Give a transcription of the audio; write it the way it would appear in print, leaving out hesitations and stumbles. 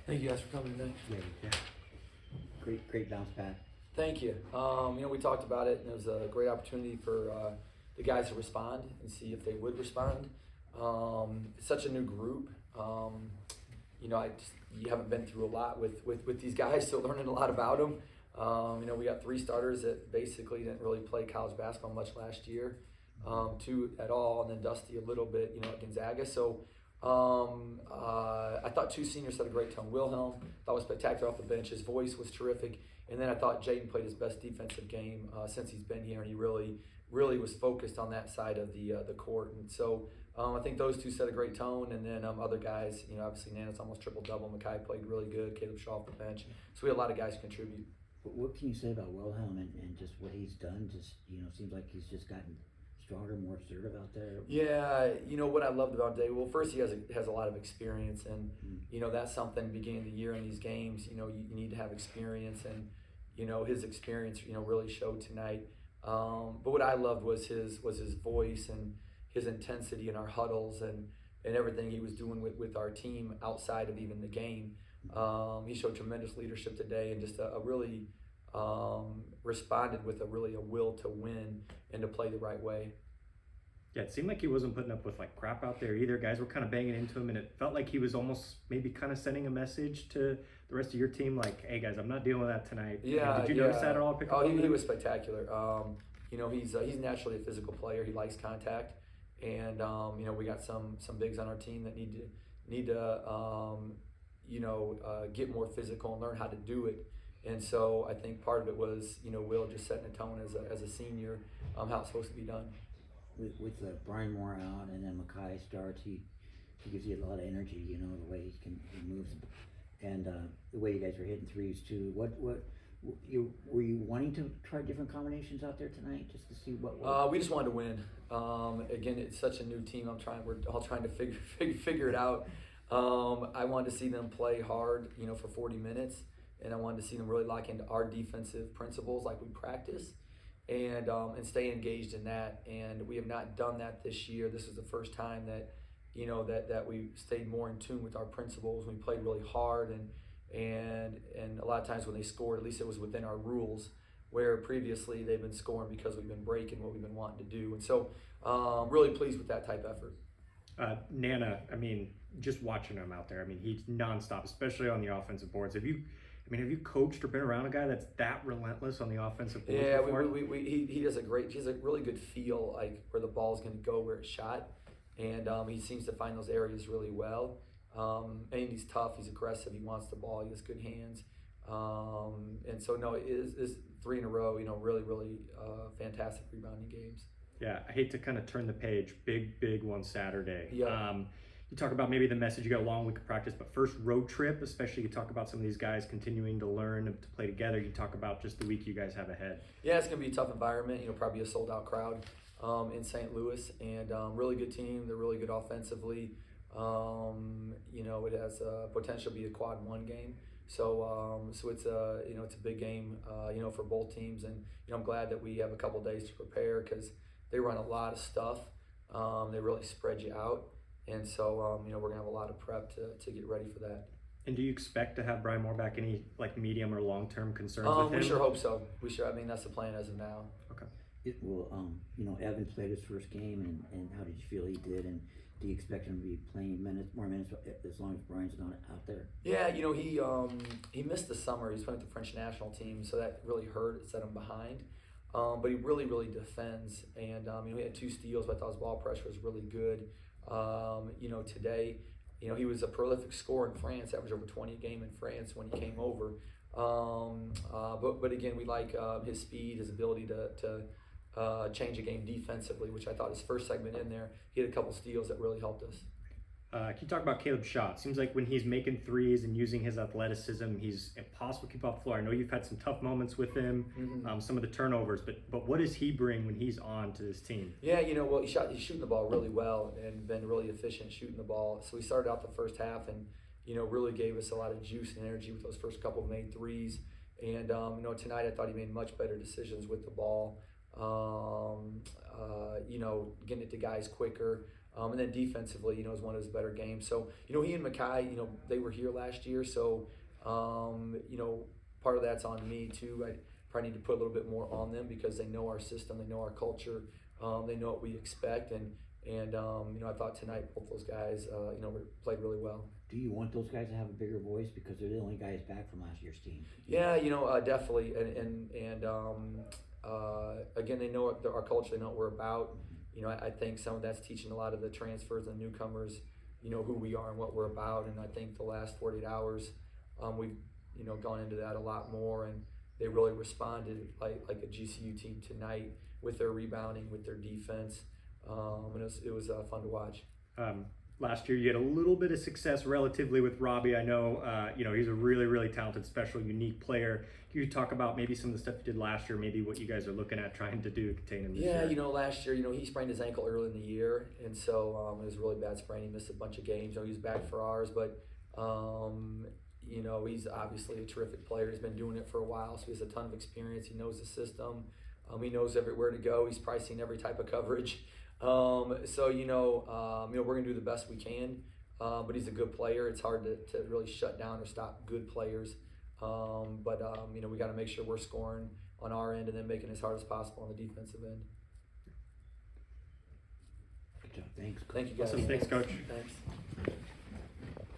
Thank you guys for coming today. Yeah. Great bounce back. Thank you. We talked about it, and it was a great opportunity for the guys to respond and see if they would respond. It's such a new group. You haven't been through a lot with these guys, so learning a lot about them. We got 3 starters that basically didn't really play college basketball much last year, 2 at all, and then Dusty a little bit, at Gonzaga. So I thought 2 seniors had a great tone. Wilhelm thought was spectacular off the bench. His voice was terrific. And then I thought Jaden played his best defensive game since he's been here, and he really was focused on that side of the court. And so I think those 2 set a great tone. And then other guys, obviously Nana's almost triple-double. Makai played really good. Caleb Shaw off the bench. So we had a lot of guys contribute. What can you say about Wilhelm and just what he's done? Just, seems like he's just gotten stronger, more assertive out there. Yeah, what I loved about Dave, well, first he has a lot of experience, and that's something beginning of the year in these games. You need to have experience, and his experience really showed tonight. But what I loved was his voice and his intensity in our huddles and everything he was doing with our team outside of even the game. He showed tremendous leadership today, and just a really responded with a will to win and to play the right way. Yeah, it seemed like he wasn't putting up with crap out there either. Guys were kind of banging into him, and it felt like he was almost maybe kind of sending a message to the rest of your team, like, "Hey guys, I'm not dealing with that tonight." Yeah. Did you notice that at all? He was spectacular. He's naturally a physical player. He likes contact, and we got some bigs on our team that need to get more physical and learn how to do it. And so I think part of it was, Will just setting a tone as a senior, how it's supposed to be done. With Brian Moore out and then Makai starts, he gives you a lot of energy, the way he moves, and the way you guys were hitting threes too. What were you wanting to try different combinations out there tonight just to see what? We just wanted to win. Again, it's such a new team. We're all trying to figure it out. I wanted to see them play hard, for 40 minutes. And I wanted to see them really lock into our defensive principles like we practice, and stay engaged in that. And we have not done that this year. This is the first time that that we stayed more in tune with our principles. We played really hard, and a lot of times when they scored, at least it was within our rules, where previously they've been scoring because we've been breaking what we've been wanting to do. And so really pleased with that type of effort. Nana, just watching him out there, he's nonstop, especially on the offensive boards. Have you coached or been around a guy that's that relentless on the offensive boards? Yeah, he does he has a really good feel, like where the ball's going to go, where it's shot, and he seems to find those areas really well. And he's tough, he's aggressive, he wants the ball, he has good hands, and so no, it is 3 in a row. Really fantastic rebounding games. Yeah, I hate to kind of turn the page. Big one Saturday. Yeah. You talk about maybe the message, you got a long week of practice, but first road trip, especially you talk about some of these guys continuing to learn to play together. You talk about just the week you guys have ahead. Yeah, it's going to be a tough environment, probably a sold out crowd in St. Louis, and really good team. They're really good offensively. It has potential to be a quad 1 game. So it's it's a big game, for both teams. And, I'm glad that we have a couple days to prepare because they run a lot of stuff. They really spread you out. And so, we're going to have a lot of prep to get ready for that. And do you expect to have Brian Moore back? Any medium or long-term concerns with him? We sure hope so. That's the plan as of now. Okay. Evan played his first game, and how did you feel he did? And do you expect him to be playing more minutes as long as Brian's not out there? Yeah, he missed the summer. He's playing with the French national team, so that really hurt. It set him behind. But he really defends. And, he had 2 steals, but I thought his ball pressure was really good. Today, he was a prolific scorer in France, averaged over 20 a game in France when he came over. But again, we like his speed, his ability to change a game defensively, which I thought his first segment in there, he had a couple steals that really helped us. Can you talk about Caleb Shaw? It seems like when he's making threes and using his athleticism, he's impossible to keep off the floor. I know you've had some tough moments with him, some of the turnovers, but what does he bring when he's on to this team? Yeah, he's shooting the ball really well and been really efficient shooting the ball. So we started out the first half and, really gave us a lot of juice and energy with those first couple of made threes. And, tonight I thought he made much better decisions with the ball, getting it to guys quicker. And then defensively, you know, is one of his better games. So, you know, he and Makai, you know, they were here last year. So, you know, part of that's on me too. I probably need to put a little bit more on them because they know our system, they know our culture, they know what we expect. And you know, I thought tonight both those guys, you know, played really well. Do you want those guys to have a bigger voice because they're the only guys back from last year's team? Yeah, you know, definitely. Again, they know our culture, they know what we're about. You know, I think some of that's teaching a lot of the transfers and newcomers, you know, who we are and what we're about. And I think the last 48 hours, we've, you know, gone into that a lot more, and they really responded like a GCU team tonight with their rebounding, with their defense. And it was fun to watch. Last year, you had a little bit of success relatively with Robbie. I know, you know, he's a really, really talented, special, unique player. Can you talk about maybe some of the stuff you did last year, maybe what you guys are looking at trying to do to contain him this year? Yeah, you know, last year, you know, he sprained his ankle early in the year, and so it was a really bad sprain. He missed a bunch of games. You know, he was back for ours, but you know, he's obviously a terrific player. He's been doing it for a while, so he has a ton of experience. He knows the system. He knows everywhere to go. He's probably seen every type of coverage. So you know, we're gonna do the best we can. But he's a good player. It's hard to really shut down or stop good players. You know, we got to make sure we're scoring on our end and then making it as hard as possible on the defensive end. Good job. Thanks, Coach. Thank you guys. Awesome. Thanks, Coach. Thanks.